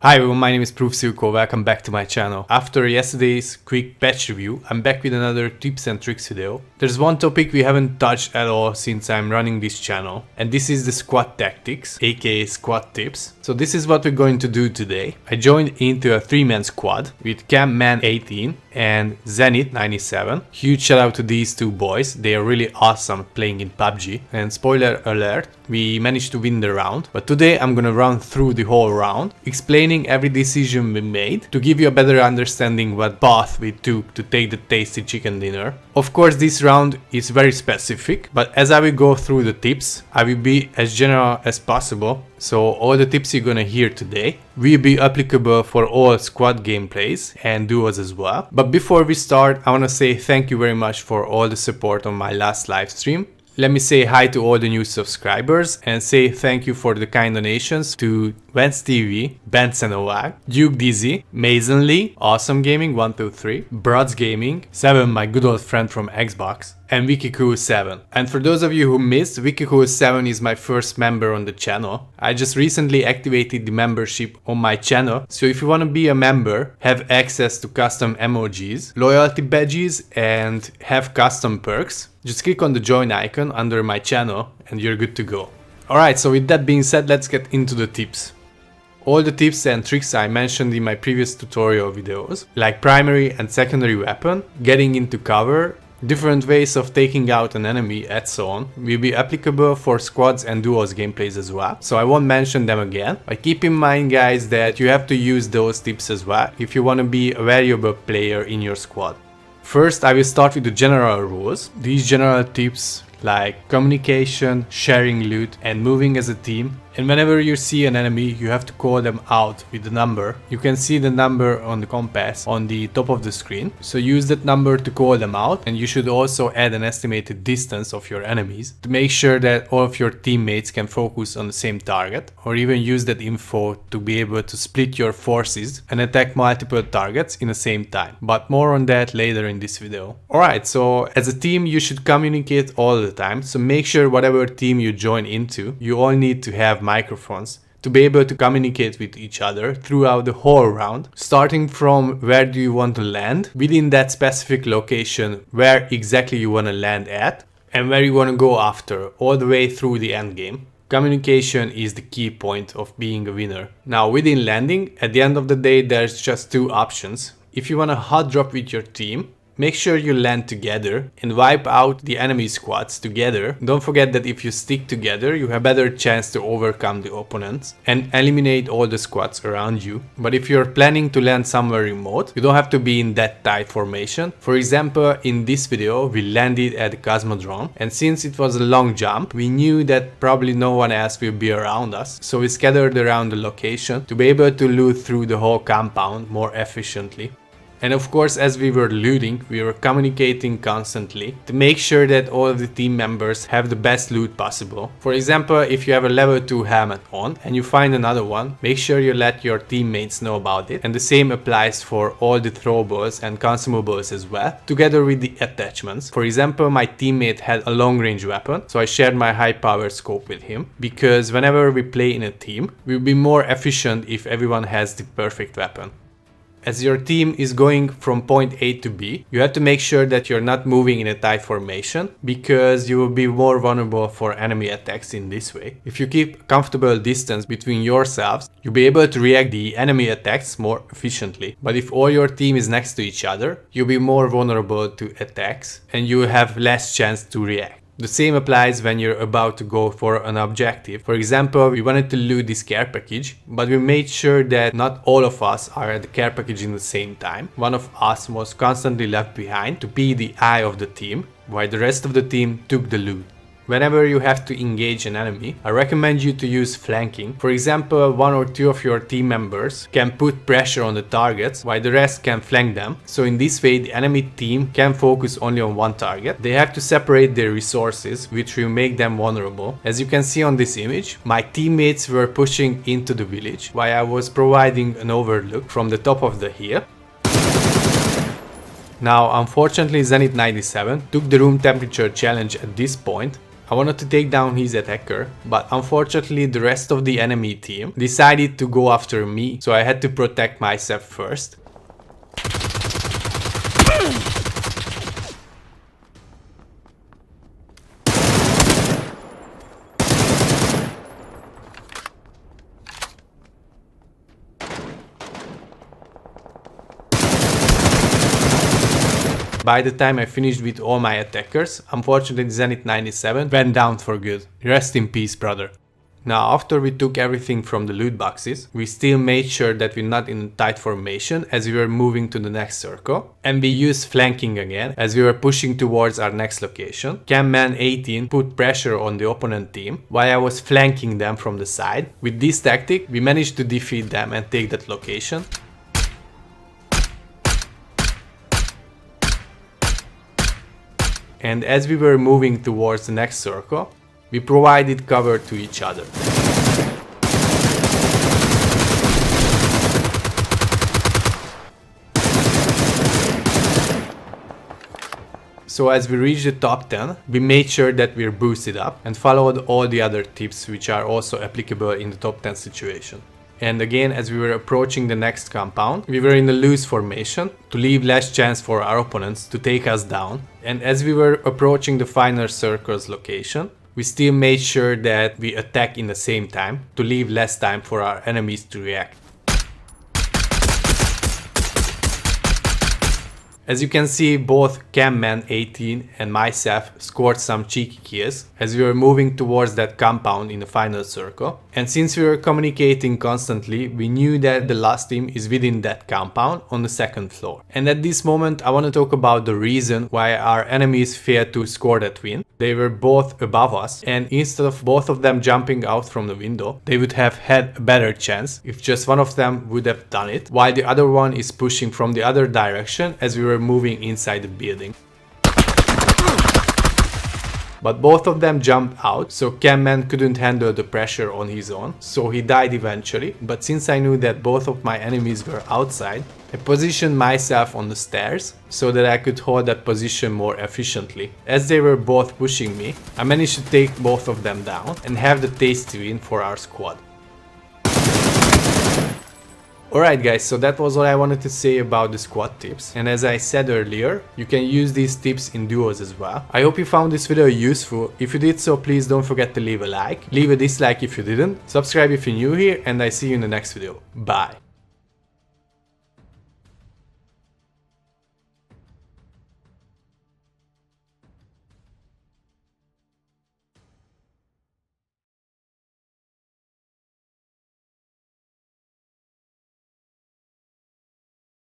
Hi everyone, my name is proofSzilko, welcome back to my channel. After yesterday's quick patch review, I'm back with another tips and tricks video. There's one topic we haven't touched at all since I'm running this channel, and this is the squad tactics, aka squad tips. So this is what we're going to do today. I joined into a 3-man squad with Campman18 and Zenith97. Huge shout out to these two boys, they are really awesome playing in PUBG. And spoiler alert, we managed to win the round, but today I'm gonna run through the whole round, explaining every decision we made to give you a better understanding what path we took to take the tasty chicken dinner. Of course this round is very specific, but as I will go through the tips, I will be as general as possible, so all the tips you're gonna hear today will be applicable for all squad gameplays and duos as well. But before we start, I wanna say thank you very much for all the support on my last live stream. Let me say hi to all the new subscribers and say thank you for the kind donations to Vance TV, Benson Novak, Duke Dizzy, Mason Lee, Awesome Gaming 123, Brods Gaming, 7 my good old friend from Xbox, and WikiCool7. And for those of you who missed, WikiCool7 is my first member on the channel. I just recently activated the membership on my channel, so if you want to be a member, have access to custom emojis, loyalty badges, and have custom perks, just click on the join icon under my channel and you're good to go. Alright, so with that being said, let's get into the tips. All the tips and tricks I mentioned in my previous tutorial videos, like primary and secondary weapon, getting into cover, different ways of taking out an enemy and so on, will be applicable for squads and duos gameplays as well, so I won't mention them again. But keep in mind guys that you have to use those tips as well if you want to be a valuable player in your squad. First I will start with the general rules. These general tips like communication, sharing loot, and moving as a team. And whenever you see an enemy, you have to call them out with the number. You can see the number on the compass on the top of the screen. So use that number to call them out, and you should also add an estimated distance of your enemies to make sure that all of your teammates can focus on the same target, or even use that info to be able to split your forces and attack multiple targets in the same time. But more on that later in this video. Alright, so as a team you should communicate all the time, so make sure whatever team you join into, you all need to have microphones to be able to communicate with each other throughout the whole round, starting from where do you want to land within that specific location, where exactly you want to land at, and where you want to go after, all the way through the end game. Communication is the key point of being a winner. Now within landing, at the end of the day there's just two options. If you want to hot drop with your team, make sure you land together and wipe out the enemy squads together. Don't forget that if you stick together, you have a better chance to overcome the opponents and eliminate all the squads around you. But if you're planning to land somewhere remote, you don't have to be in that tight formation. For example, in this video, we landed at the Cosmodrome, and since it was a long jump, we knew that probably no one else will be around us. So we scattered around the location to be able to loot through the whole compound more efficiently. And of course, as we were looting, we were communicating constantly to make sure that all of the team members have the best loot possible. For example, if you have a level 2 helmet on and you find another one, make sure you let your teammates know about it. And the same applies for all the throwables and consumables as well, together with the attachments. For example, my teammate had a long range weapon, so I shared my high power scope with him, because whenever we play in a team, we'll be more efficient if everyone has the perfect weapon. As your team is going from point A to B, you have to make sure that you're not moving in a tight formation, because you will be more vulnerable for enemy attacks in this way. If you keep a comfortable distance between yourselves, you'll be able to react the enemy attacks more efficiently. But if all your team is next to each other, you'll be more vulnerable to attacks and you will have less chance to react. The same applies when you're about to go for an objective. For example, we wanted to loot this care package, but we made sure that not all of us are at the care package in the same time. One of us was constantly left behind to be the eye of the team, while the rest of the team took the loot. Whenever you have to engage an enemy, I recommend you to use flanking. For example, one or two of your team members can put pressure on the targets while the rest can flank them. So in this way, the enemy team can focus only on one target. They have to separate their resources, which will make them vulnerable. As you can see on this image, my teammates were pushing into the village while I was providing an overlook from the top of the hill. Now, unfortunately, Zenith97 took the room temperature challenge at this point. I wanted to take down his attacker, but unfortunately the rest of the enemy team decided to go after me, so I had to protect myself first. By the time I finished with all my attackers, unfortunately Zenith 97 went down for good. Rest in peace, brother. Now, after we took everything from the loot boxes, we still made sure that we're not in a tight formation as we were moving to the next circle. And we used flanking again as we were pushing towards our next location. Camman 18 put pressure on the opponent team while I was flanking them from the side. With this tactic, we managed to defeat them and take that location. And as we were moving towards the next circle, we provided cover to each other. So as we reached the top 10, we made sure that we're boosted up and followed all the other tips which are also applicable in the top 10 situation. And again, as we were approaching the next compound, we were in a loose formation to leave less chance for our opponents to take us down. And as we were approaching the final circle's location, we still made sure that we attack in the same time to leave less time for our enemies to react. As you can see, both Camman 18 and myself scored some cheeky kills as we were moving towards that compound in the final circle. And since we were communicating constantly, we knew that the last team is within that compound on the second floor. And at this moment, I want to talk about the reason why our enemies failed to score that win. They were both above us, and instead of both of them jumping out from the window, they would have had a better chance if just one of them would have done it, while the other one is pushing from the other direction as we were moving inside the building. But both of them jumped out, so Camman couldn't handle the pressure on his own, so he died eventually. But since I knew that both of my enemies were outside, I positioned myself on the stairs so that I could hold that position more efficiently. As they were both pushing me, I managed to take both of them down and have the tasty win for our squad. Alright guys, so that was all I wanted to say about the squad tips, and as I said earlier, you can use these tips in duos as well. I hope you found this video useful. If you did so, please don't forget to leave a like, leave a dislike if you didn't, subscribe if you're new here, and I see you in the next video. Bye!